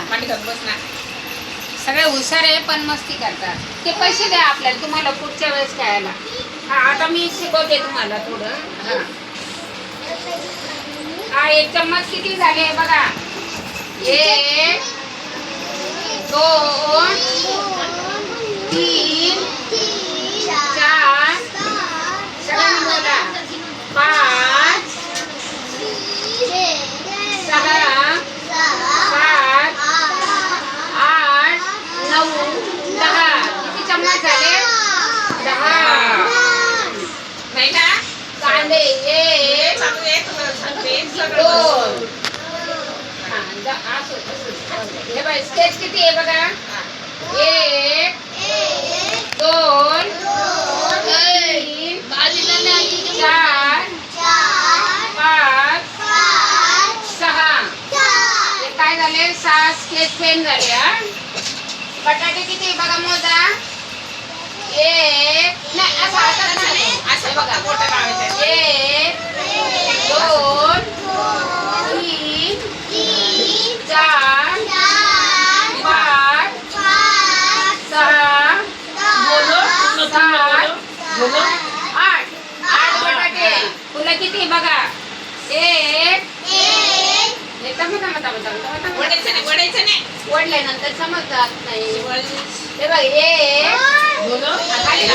मांडी घालून बस ना. सगळे हुशार आहे पण मस्ती करतात. ते पैसे द्या आपल्याला, तुम्हाला पुढच्या वेळेस खेळायला. हा आता मी शिकवते तुम्हाला थोडं. हा एक चम्मच किती झाले बघा. 1 2 3 4 सगळ्यांनी बोला 5 6 7 8 9 10. किती चम्मच झाले? 10. नाही ना कांदे 1 चालू आहे तुला सांगते सगळं 2. हे बाय स्केच किती आहे बघा. 1 2 3 4 5 6. हे काय झाले? 6 स्केच पेन झाले. हा बटाटे किती बघा मोजा. 1 नाही असं हातात नाही, असं बघा मोठं लावायचं. 1 2 3 4 5 6 बोलो 8 बटाटे. फुलं किती बघा. 1 वडायचं नाही वडल्यानंतर समजतात नाही. वळ. हे बघ 1 बोलो खाली 2